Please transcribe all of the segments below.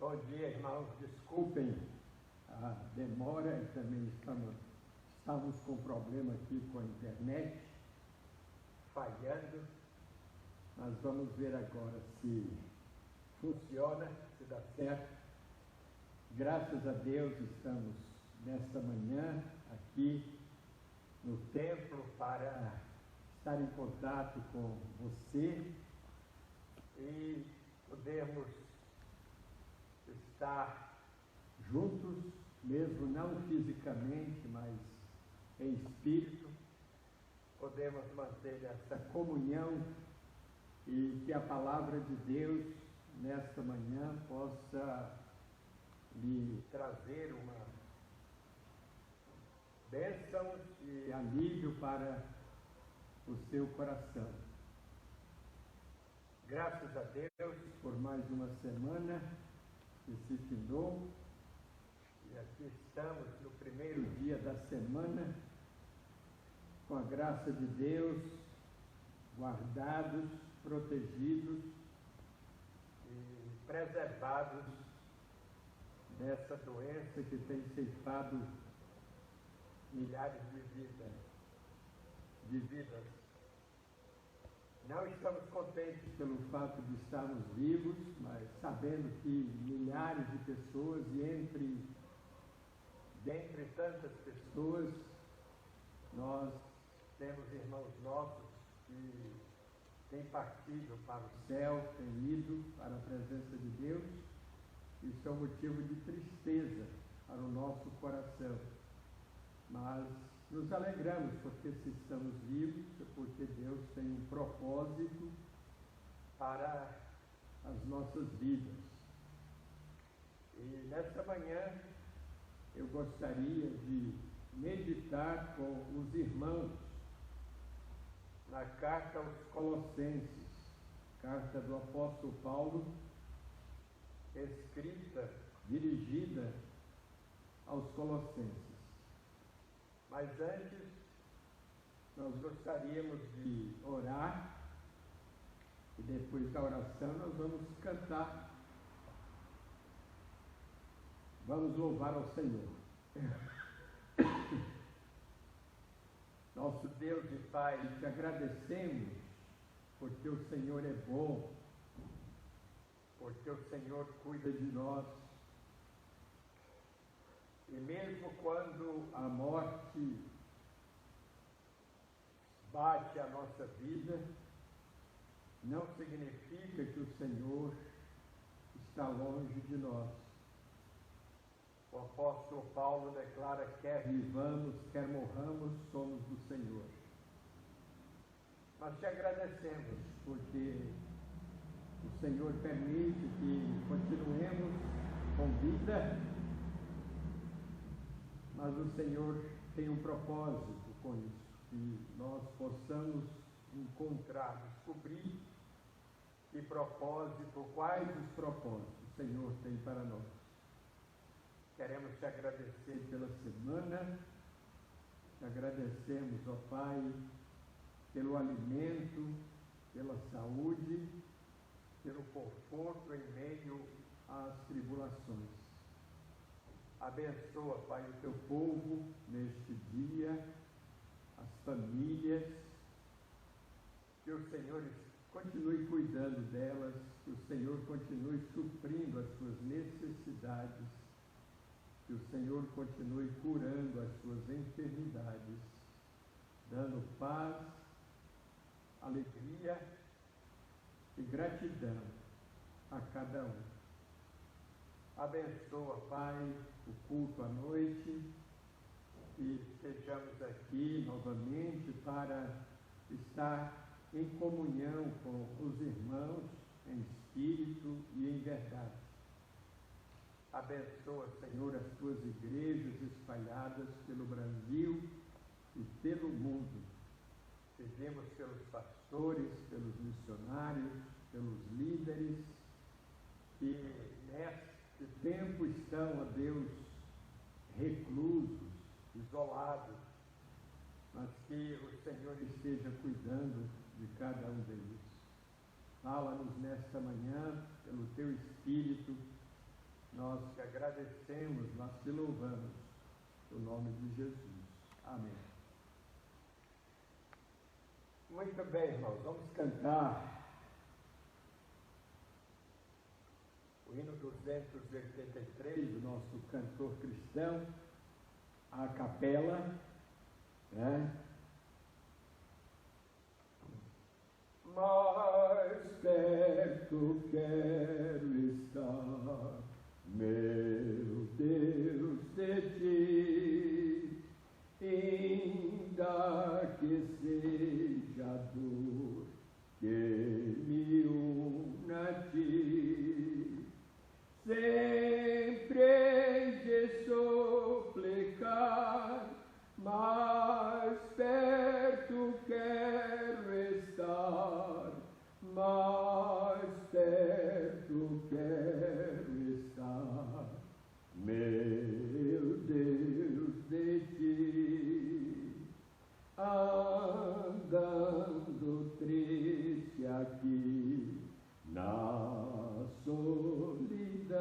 Bom dia, irmãos. Desculpem a demora, também estamos com problema aqui com a internet, falhando. Nós vamos ver agora se funciona, se dá certo. Graças a Deus estamos nesta manhã aqui no templo para estar em contato com você e podermos estar juntos, mesmo não fisicamente, mas em espírito, podemos manter essa comunhão e que a palavra de Deus nesta manhã possa lhe trazer uma bênção e alívio para o seu coração. Graças a Deus por mais uma semana que se findou, e aqui estamos no primeiro dia da semana, com a graça de Deus, guardados, protegidos e preservados dessa doença que tem ceifado milhares de vidas. Não estamos contentes pelo fato de estarmos vivos, mas sabendo que milhares de pessoas, e dentre tantas pessoas, nós temos irmãos nossos que têm partido para o céu, têm ido para a presença de Deus. Isso é um motivo de tristeza para o nosso coração. Mas nos alegramos porque se estamos vivos, é porque Deus tem um propósito para as nossas vidas. E nesta manhã eu gostaria de meditar com os irmãos na carta aos Colossenses, carta do apóstolo Paulo, escrita, dirigida aos Colossenses. Mas antes, nós gostaríamos de orar, e depois da oração nós vamos cantar. Vamos louvar ao Senhor. Nosso Deus e Pai, te agradecemos, porque o Senhor é bom, porque o Senhor cuida de nós. E mesmo quando a morte bate a nossa vida, não significa que o Senhor está longe de nós. O apóstolo Paulo declara: quer vivamos, quer morramos, somos do Senhor. Nós te agradecemos porque o Senhor permite que continuemos com vida, mas o Senhor tem um propósito com isso, que nós possamos encontrar, descobrir que propósito, quais os propósitos o Senhor tem para nós. Queremos te agradecer pela semana, te agradecemos, ó Pai, pelo alimento, pela saúde, pelo conforto em meio às tribulações. Abençoa, Pai, o teu povo neste dia, as famílias, que o Senhor continue cuidando delas, que o Senhor continue suprindo as suas necessidades, que o Senhor continue curando as suas enfermidades, dando paz, alegria e gratidão a cada um. Abençoa, Pai, o culto à noite, e estejamos aqui novamente para estar em comunhão com os irmãos em espírito e em verdade. Abençoa, Senhor, as tuas igrejas espalhadas pelo Brasil e pelo mundo. Pedimos pelos pastores, pelos missionários, pelos líderes, que neste tempo estão, ó Deus, reclusos, isolados, mas que o Senhor esteja cuidando de cada um deles. Fala-nos nesta manhã, pelo teu Espírito, Nós te agradecemos, nós te louvamos, no nome de Jesus. Amém. Muito bem, irmãos, vamos cantar o hino 283 do nosso cantor cristão, a capela, né? Mais perto quero estar, meu Deus, de ti, ainda que seja dor que me una a ti, sempre hei de suplicar, mais perto quero estar, mais perto quero estar, meu Deus, de ti, andando triste aqui na solidão,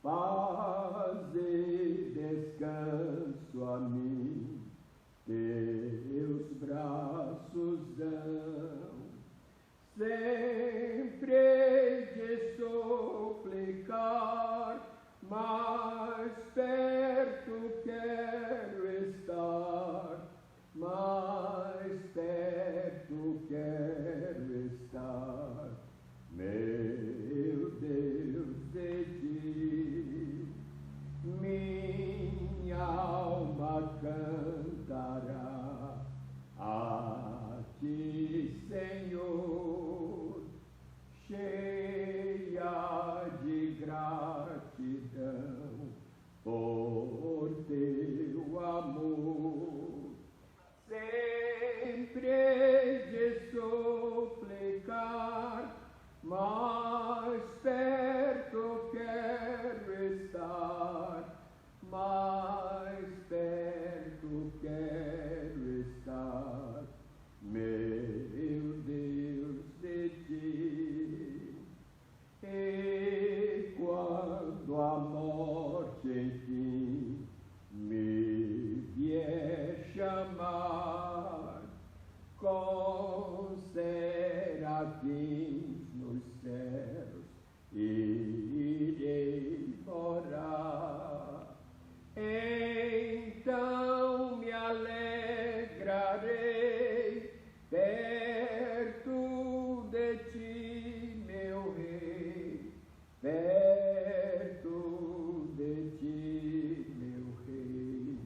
faze descanso a mim, teus braços dão, sempre hei de suplicar, mais perto quero estar, mais perto quero estar, meu Deus, de ti, minha alma cantará a ti, Senhor, cheia de gratidão por teu amor, sempre hei de suplicar, mais perto quero estar, mais perto quero estar, meu Deus, de ti. E quando a morte enfim me vier chamar, com serafins nos céus irei morar, então me alegrarei perto de ti, meu Rei, perto de ti, meu Rei,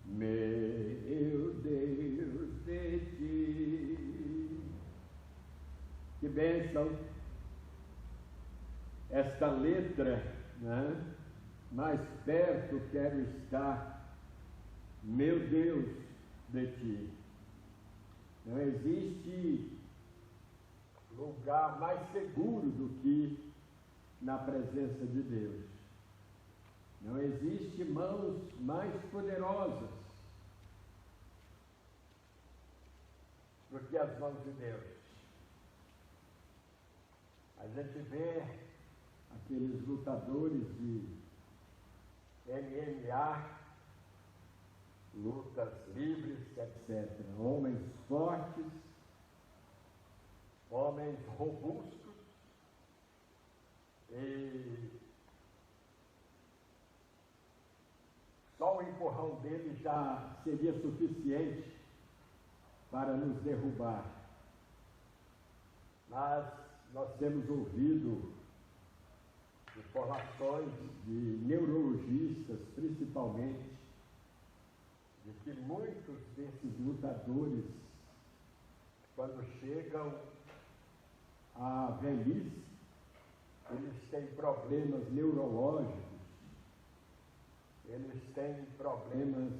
meu Deus, de ti. Que bênção esta letra, né? Mais perto quero estar, meu Deus, de ti. Não existe lugar mais seguro do que na presença de Deus. Não existe mãos mais poderosas do que as mãos de Deus. A gente vê aqueles lutadores de MMA, lutas livres, etc. Homens fortes, homens robustos, e só o empurrão dele já seria suficiente para nos derrubar. Mas nós temos ouvido informações de neurologistas, principalmente, de que muitos desses lutadores, quando chegam à velhice, eles têm problemas neurológicos, eles têm problemas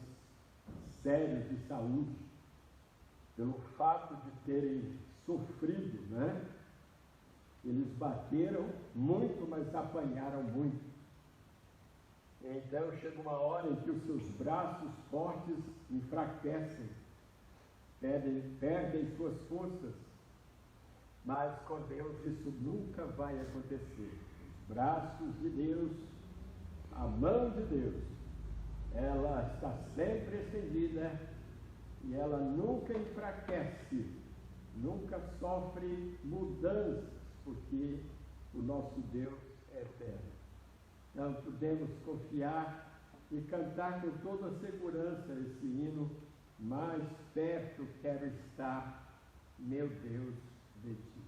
sérios de saúde, pelo fato de terem sofrido, né? Eles bateram muito, mas apanharam muito. Então chega uma hora em que os seus braços fortes enfraquecem, perdem suas forças. Mas com Deus isso nunca vai acontecer. Os braços de Deus, a mão de Deus, ela está sempre estendida e ela nunca enfraquece, nunca sofre mudanças, porque o nosso Deus é eterno. Então podemos confiar e cantar com toda a segurança esse hino: mais perto quero estar, meu Deus, de ti.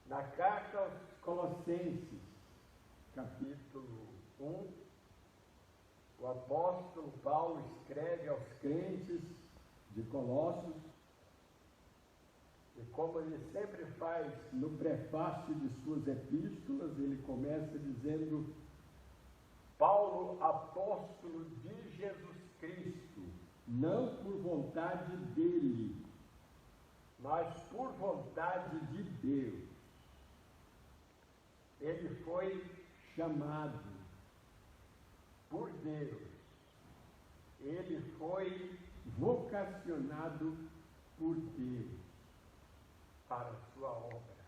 Na carta aos Colossenses, capítulo 1, o apóstolo Paulo escreve aos crentes de Colossos, e como ele sempre faz no prefácio de suas epístolas, ele começa dizendo: Paulo, apóstolo de Jesus Cristo, não por vontade dele, mas por vontade de Deus. Ele foi chamado por Deus, ele foi vocacionado por Deus para a sua obra.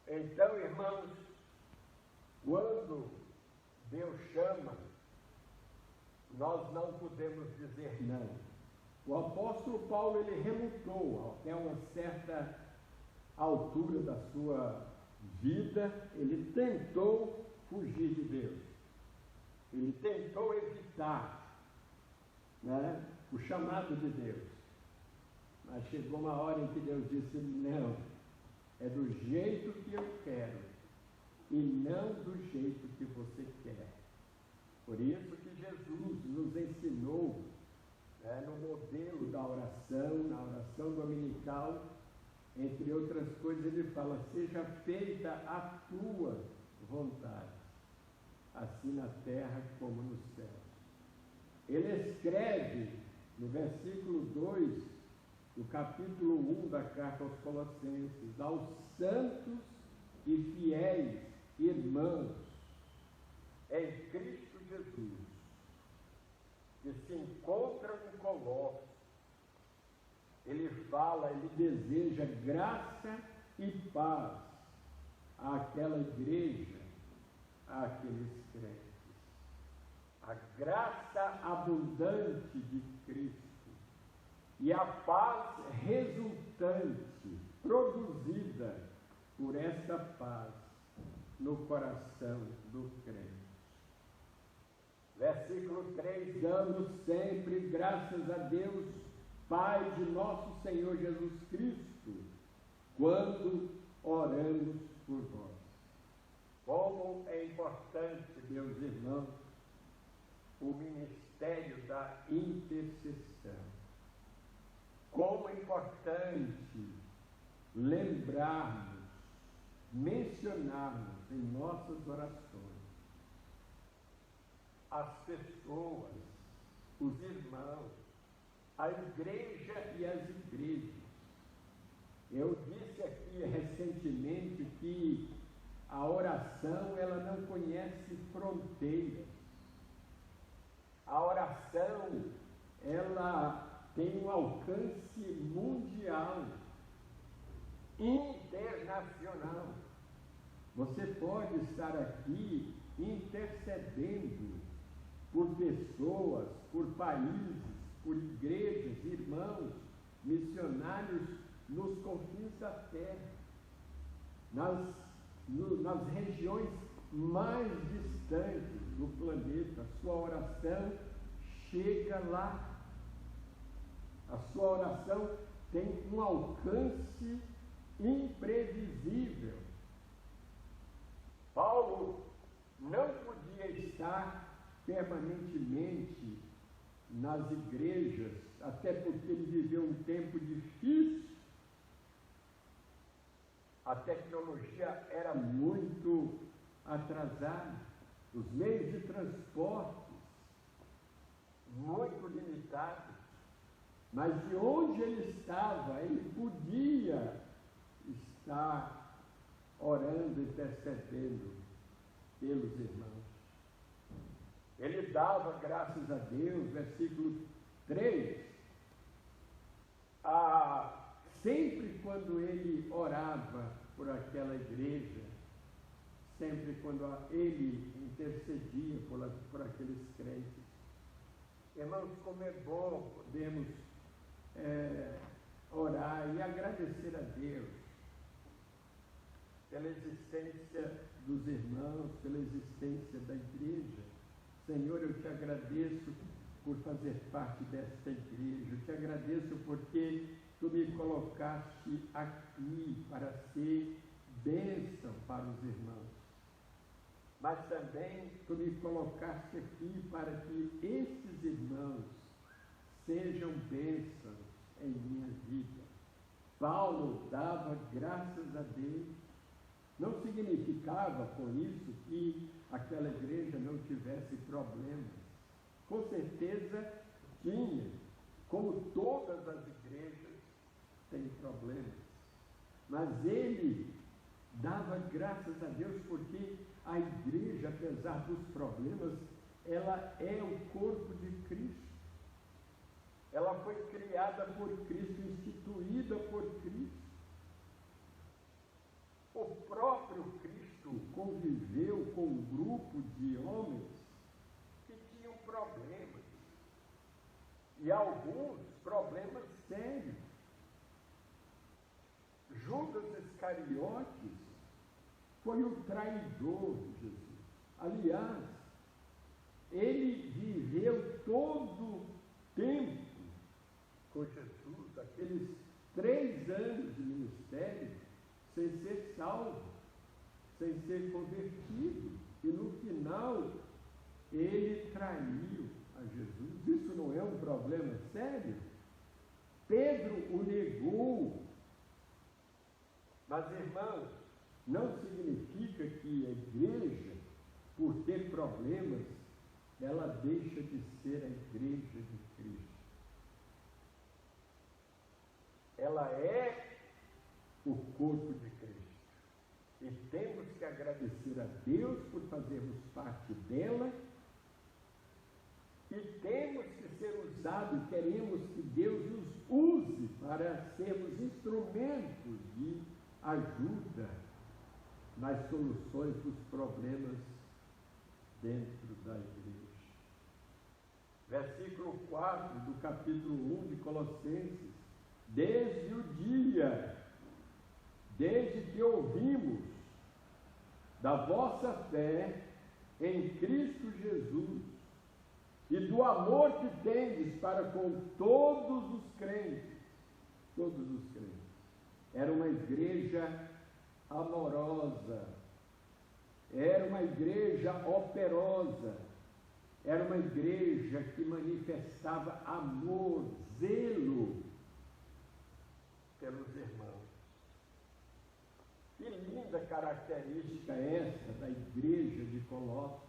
Então, irmãos, quando Deus chama, nós não podemos dizer não. O apóstolo Paulo, ele relutou até uma certa altura da sua vida, ele tentou fugir de Deus. Ele tentou evitar, o chamado de Deus. Mas chegou uma hora em que Deus disse: não, é do jeito que eu quero e não do jeito que você quer. Por isso que Jesus nos ensinou, no modelo da oração, na oração dominical, entre outras coisas, ele fala: seja feita a tua vontade, assim na terra como no céu. Ele escreve no versículo 2 do capítulo 1 da carta aos Colossenses: aos santos e fiéis irmãos em Cristo Jesus, que se encontram em Colossos, ele fala, ele deseja graça e paz àquela igreja, àqueles crentes. A graça abundante de Cristo e a paz resultante, produzida por essa paz no coração do crente. Versículo 3: damos sempre graças a Deus, Pai de nosso Senhor Jesus Cristo, quando oramos por vós. Como é importante, meus irmãos, o ministério da intercessão. Como é importante lembrarmos, mencionarmos em nossas orações as pessoas, os irmãos, a igreja e as igrejas. Eu disse aqui recentemente que a oração, ela não conhece fronteiras. A oração, ela tem um alcance mundial, internacional. Você pode estar aqui intercedendo por pessoas, por países, por igrejas, irmãos, missionários nos confins da terra, nas regiões mais distantes do planeta. A sua oração chega lá. A sua oração tem um alcance imprevisível. Paulo não podia estar permanentemente nas igrejas, até porque ele viveu um tempo difícil. A tecnologia era muito atrasada, os meios de transporte muito limitados, mas de onde ele estava, ele podia estar orando, intercedendo pelos irmãos. Ele dava graças a Deus, versículo 3, sempre quando quando ele orava por aquela igreja, sempre quando ele intercedia por aqueles crentes. Irmãos, como é bom podemos orar e agradecer a Deus pela existência dos irmãos, pela existência da igreja. Senhor, eu te agradeço por fazer parte desta igreja, eu te agradeço porque tu me colocaste aqui para ser bênção para os irmãos, mas também tu me colocaste aqui para que esses irmãos sejam bênçãos em minha vida. Paulo dava graças a Deus. Não significava com isso que aquela igreja não tivesse problemas. Com certeza tinha, como todas as igrejas têm problemas. Mas ele dava graças a Deus porque a igreja, apesar dos problemas, ela é o corpo de Cristo. Ela foi criada por Cristo, instituída por Cristo. O próprio Cristo conviveu com um grupo de homens que tinham problemas, e alguns problemas sérios. Judas Iscariotes foi o traidor de Jesus. Aliás, ele viveu todo o tempo com Jesus, aqueles 3 anos de ministério, sem ser salvo, sem ser convertido, e no final ele traiu a Jesus. Isso não é um problema sério? Pedro o negou. Mas, irmãos, não significa que a igreja, por ter problemas, ela deixa de ser a igreja de Cristo. Ela é o corpo de Cristo. E temos que agradecer a Deus por fazermos parte dela, e temos que ser usados, queremos que Deus nos use para sermos instrumentos de ajuda nas soluções dos problemas dentro da igreja. Versículo 4 do capítulo 1 de Colossenses: desde o dia, desde que ouvimos da vossa fé em Cristo Jesus e do amor que tendes para com todos os crentes. Era uma igreja amorosa, era uma igreja operosa, era uma igreja que manifestava amor, zelo pelos irmãos. Que linda característica essa da igreja de Colossos.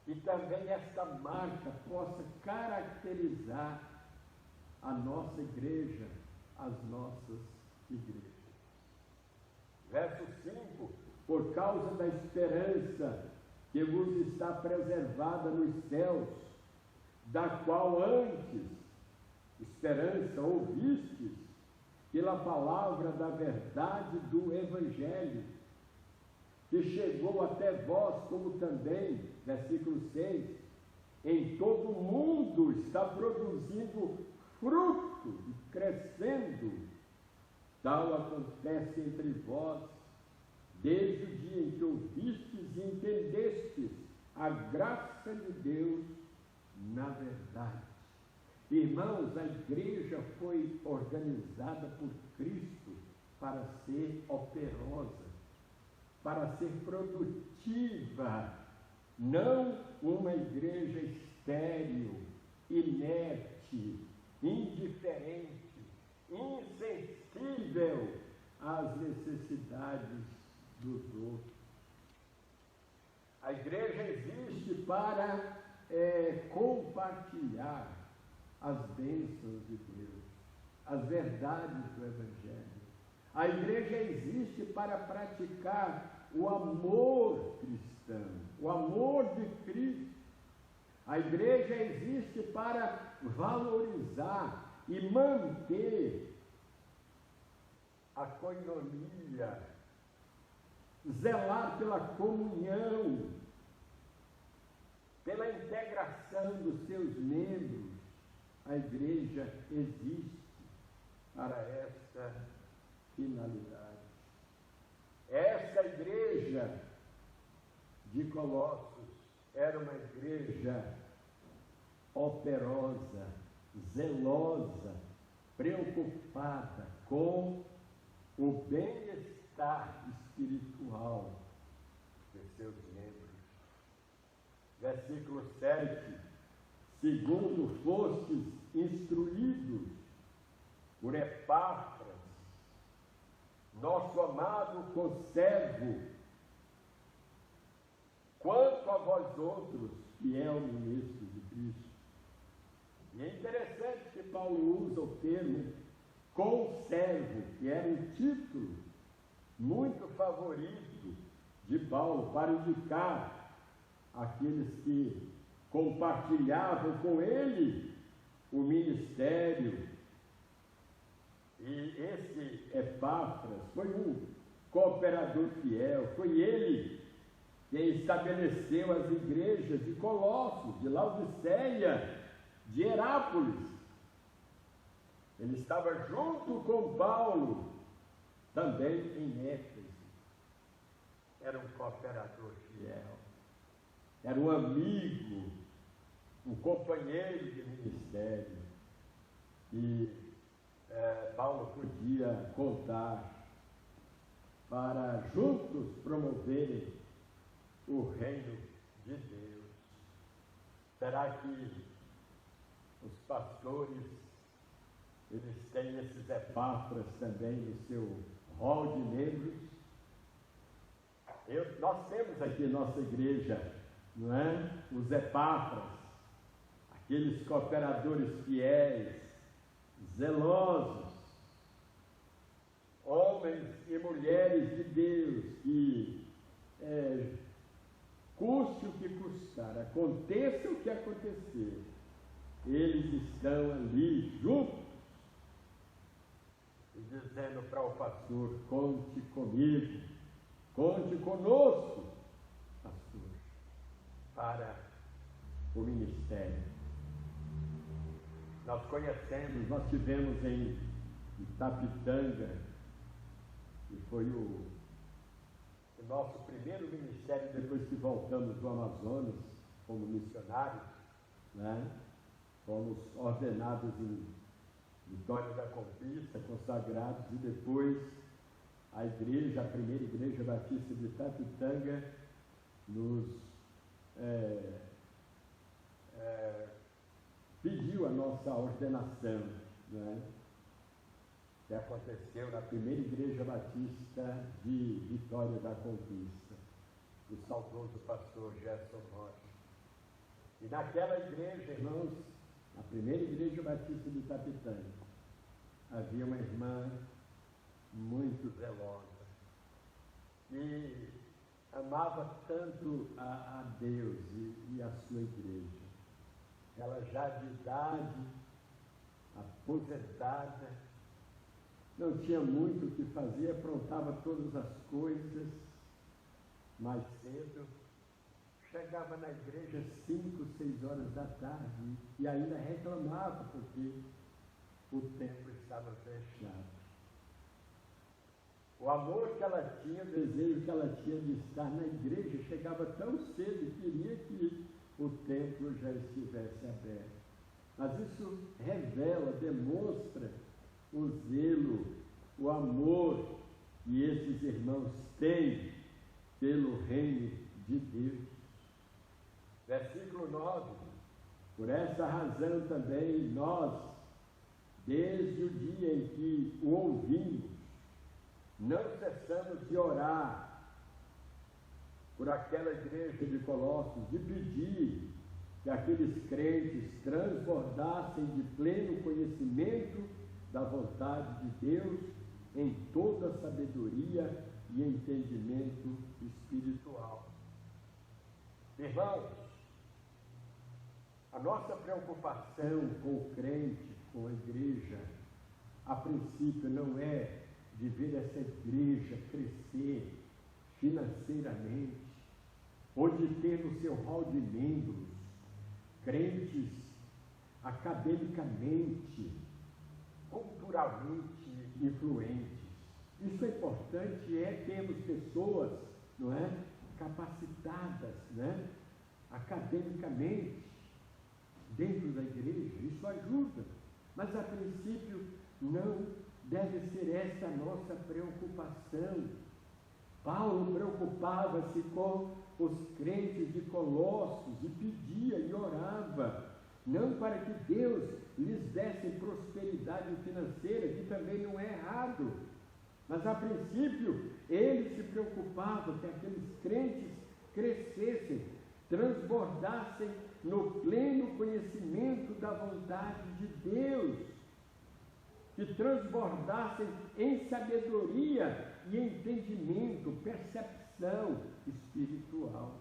E também esta marca possa caracterizar a nossa igreja, as nossas igrejas. Verso 5: por causa da esperança que vos está preservada nos céus, da qual antes, esperança, ouvistes pela palavra da verdade do Evangelho, que chegou até vós, como também, versículo 6, em todo o mundo está produzindo fruto e crescendo. Tal acontece entre vós, desde o dia em que ouvistes e entendestes a graça de Deus na verdade. Irmãos, a igreja foi organizada por Cristo para ser operosa, para ser produtiva, não uma igreja estéril, inerte, indiferente, insensível às necessidades dos outros. A igreja existe para compartilhar as bênçãos de Deus, as verdades do Evangelho. A igreja existe para praticar o amor cristão, o amor de Cristo. A igreja existe para valorizar e manter coinonia, zelar pela comunhão, pela integração dos seus membros. A igreja existe para essa finalidade. Essa igreja de Colossos era uma igreja operosa, zelosa, preocupada com o bem-estar espiritual de seus membros. Versículo 7: segundo fostes instruídos por Epáfras, nosso amado conservo, quanto a vós outros, fiel ministro de Cristo. E é interessante que Paulo usa o termo conservo, que era um título muito favorito de Paulo para indicar aqueles que compartilhavam com ele o ministério. E esse Epáfras foi um cooperador fiel, foi ele quem estabeleceu as igrejas de Colossos, de Laodiceia, de Herápolis. Ele estava junto com Paulo, também em Éfeso. Era um cooperador fiel, era um amigo, um companheiro de ministério. E Paulo podia contar para juntos promoverem o reino de Deus. Será que os pastores, eles têm esses Epáfras também no seu rol de membros? Nós temos aqui em nossa igreja, não é? Os Epáfras, aqueles cooperadores fiéis, zelosos, homens e mulheres de Deus, que custe o que custar, aconteça o que acontecer, eles estão ali juntos, e dizendo para o pastor: conte comigo, conte conosco, pastor, para o ministério. Nós conhecemos, nós tivemos em Itapitanga, que foi o nosso primeiro ministério depois que voltamos do Amazonas como missionários, né? Fomos ordenados em Vitória da Conquista, consagrados, e depois a igreja, a primeira igreja batista de Itapitanga, nos pediu a nossa ordenação, né? Que aconteceu na primeira igreja batista de Vitória da Conquista, do saudoso pastor Gerson Rocha. E naquela igreja, irmãos, na primeira igreja batista de Itapitanga, havia uma irmã muito zelosa e amava tanto a Deus e a sua igreja. Ela já de idade, aposentada, não tinha muito o que fazer, aprontava todas as coisas. Mais cedo, chegava na igreja 5, 6 horas da tarde e ainda reclamava porque o templo estava fechado. O amor que ela tinha, o desejo que ela tinha de estar na igreja, chegava tão cedo e queria que o templo já estivesse aberto. Mas isso revela, demonstra o zelo, o amor que esses irmãos têm pelo reino de Deus. Versículo 9: por essa razão também nós, desde o dia em que o ouvimos, não cessamos de orar por aquela igreja de Colossos, de pedir que aqueles crentes transbordassem de pleno conhecimento da vontade de Deus em toda sabedoria e entendimento espiritual. Irmãos, a nossa preocupação com o crente, com a igreja, a princípio não é de ver essa igreja crescer financeiramente, ou de ter no seu hall de membros crentes academicamente, culturalmente influentes. Isso é importante, termos pessoas, não é, capacitadas, né, academicamente dentro da igreja. Isso ajuda, mas a princípio não deve ser essa a nossa preocupação. Paulo preocupava-se com os crentes de Colossos e pedia e orava, não para que Deus lhes desse prosperidade financeira, que também não é errado, mas a princípio ele se preocupava que aqueles crentes crescessem, transbordassem no pleno conhecimento da vontade de Deus, que transbordassem em sabedoria e entendimento, percepção espiritual.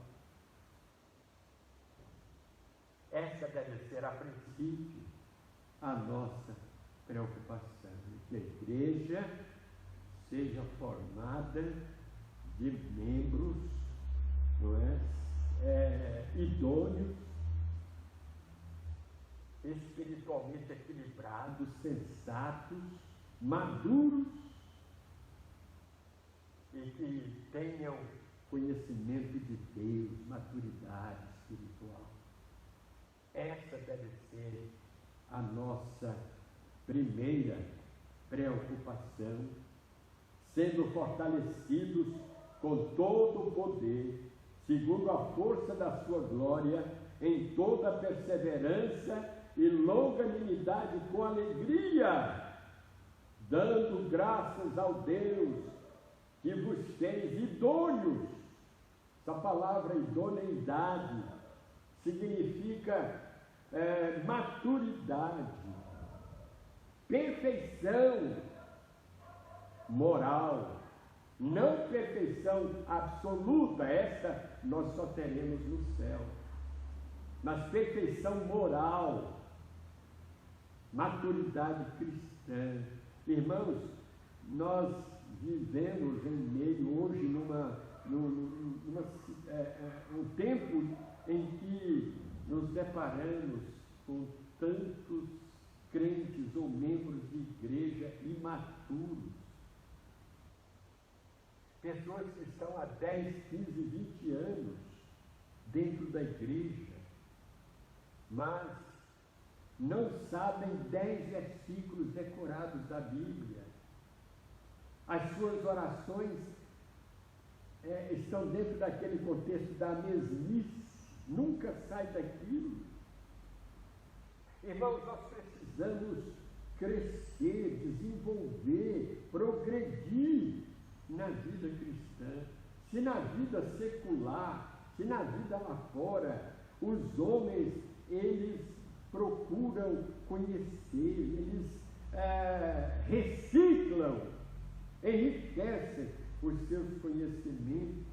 Essa deve ser, a princípio, a nossa preocupação, que a igreja seja formada de membros, não é, idôneos, espiritualmente equilibrados, sensatos, maduros e que tenham conhecimento de Deus, maturidade espiritual. Essa deve ser a nossa primeira preocupação, sendo fortalecidos com todo o poder, segundo a força da sua glória, em toda perseverança e longanimidade com alegria, dando graças ao Deus que vos fez idôneos. Essa palavra idoneidade significa maturidade, perfeição moral, não perfeição absoluta, essa nós só teremos no céu, mas perfeição moral, maturidade cristã. Irmãos, nós vivemos em meio hoje um tempo em que nos deparamos com tantos crentes ou membros de igreja imaturos, pessoas que estão há 10, 15, 20 anos dentro da igreja, mas não sabem 10 versículos decorados da Bíblia. As suas orações estão dentro daquele contexto da mesmice, nunca sai daquilo. Irmãos, nós precisamos crescer, desenvolver, progredir na vida cristã. Se na vida secular, se na vida lá fora, os homens, eles procuram conhecer, eles reciclam, enriquecem os seus conhecimentos.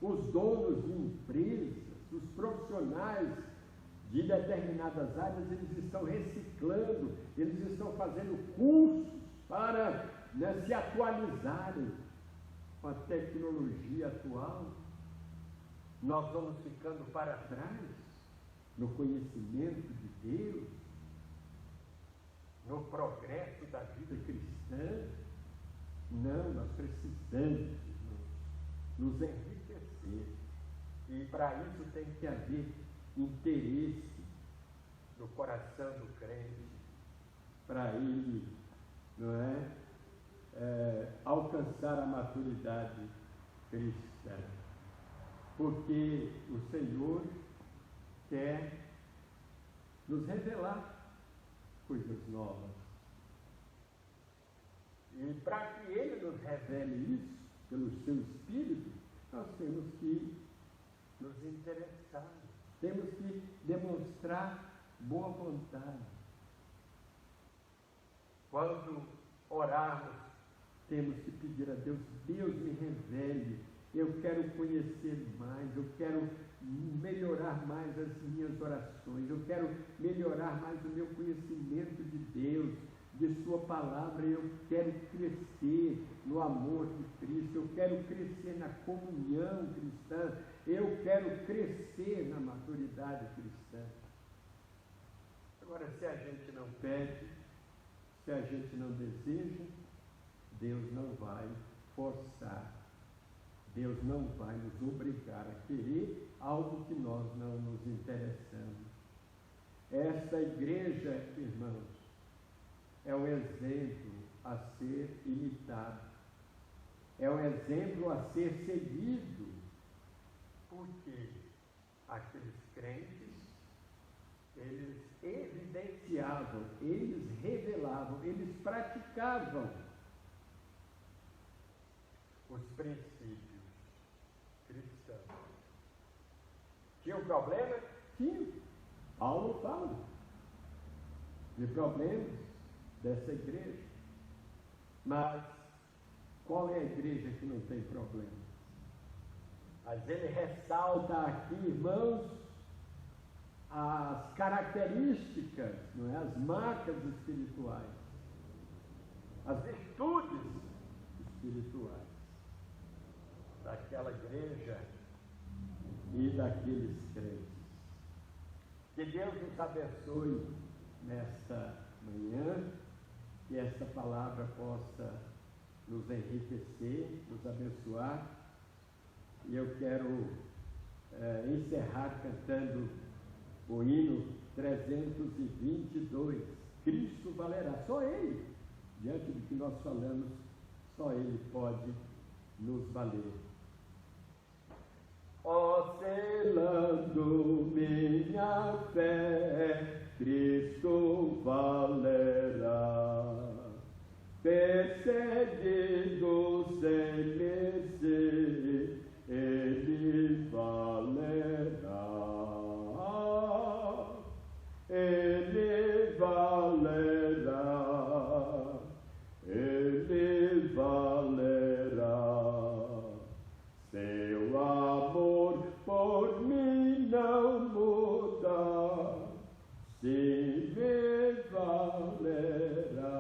Os donos de empresas, os profissionais de determinadas áreas, eles estão reciclando, eles estão fazendo cursos para se atualizarem com a tecnologia atual. Nós vamos ficando para trás no conhecimento de Deus, no progresso da vida cristã. Não, nós precisamos nos enriquecer, e para isso tem que haver interesse no coração do crente, para ele, não alcançar a maturidade cristã, porque o Senhor quer nos revelar coisas novas. E para que Ele nos revele isso, pelo seu Espírito, nós temos que nos interessar, temos que demonstrar boa vontade. Quando orarmos, temos que pedir a Deus: Deus me revele, eu quero conhecer mais, eu quero melhorar mais as minhas orações, eu quero melhorar mais o meu conhecimento de Deus, de sua palavra. Eu quero crescer no amor de Cristo, eu quero crescer na comunhão cristã, eu quero crescer na maturidade cristã. Agora, se a gente não pede, se a gente não deseja, Deus não vai forçar, Deus não vai nos obrigar a querer algo que nós não nos interessamos. Esta igreja, irmãos, é um exemplo a ser imitado, é um exemplo a ser seguido, porque aqueles crentes, eles evidenciavam, eles revelavam, eles praticavam os princípios cristãos. Tinha um problema? Tinha. Paulo fala de problemas dessa igreja. Mas qual é a igreja que não tem problema? Mas ele ressalta aqui, irmãos, as características, não é? As marcas espirituais, as virtudes espirituais daquela igreja e daqueles crentes. Que Deus nos abençoe nesta manhã, que esta palavra possa nos enriquecer, nos abençoar. E eu quero encerrar cantando o hino 322, Cristo valerá. Só Ele, diante do que nós falamos, só Ele pode nos valer. Ó, selando minha fé, Cristo valerá. Perseguido sem mercê, Ele valerá. Ele valerá. Ele valerá. Seu amor por mim não muda, sim me valerá.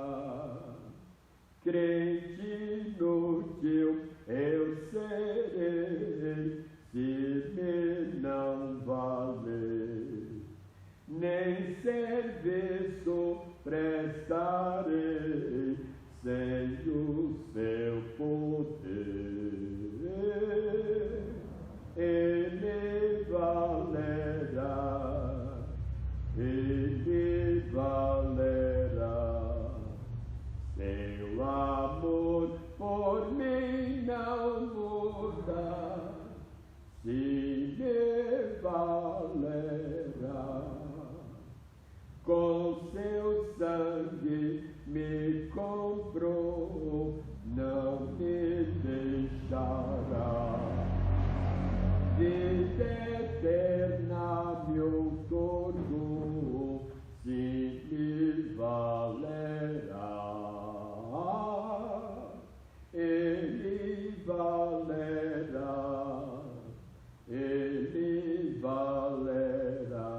Crente inútil eu serei, se me não valer. Nem serviço prestarei sem o seu poder. Ele valerá, Ele valerá. Seu amor por mim não muda, se me valerá. Com seu sangue me comprou, não me deixará. Vida eterna me outorgou, se me valerá. Ele valerá, Ele valerá.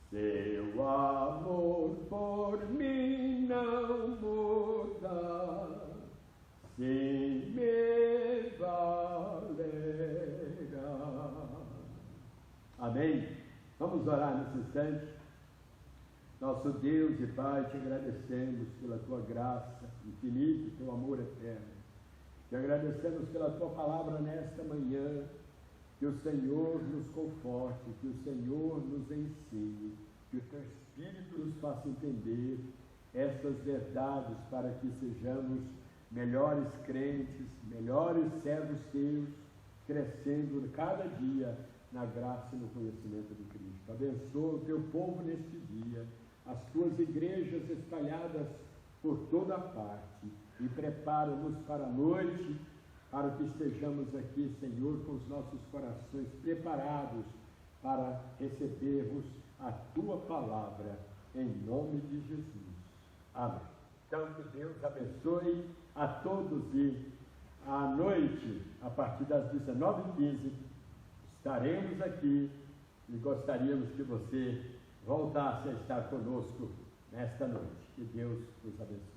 Seu amor por mim não muda, sim me valerá. Amém? Vamos orar nesse instante. Nosso Deus e Pai, te agradecemos pela tua graça infinita e teu amor eterno. Te agradecemos pela tua palavra nesta manhã. Que o Senhor nos conforte, que o Senhor nos ensine, que o teu Espírito nos faça entender estas verdades para que sejamos melhores crentes, melhores servos teus, crescendo cada dia na graça e no conhecimento de Cristo. Abençoa o teu povo neste dia, as tuas igrejas espalhadas por toda parte, e prepara-nos para a noite, para que estejamos aqui, Senhor, com os nossos corações preparados para recebermos a tua palavra, em nome de Jesus. Amém. Então, que Deus abençoe a todos, e à noite, a partir das 19h15, estaremos aqui e gostaríamos que você voltasse a estar conosco nesta noite. Que Deus os abençoe.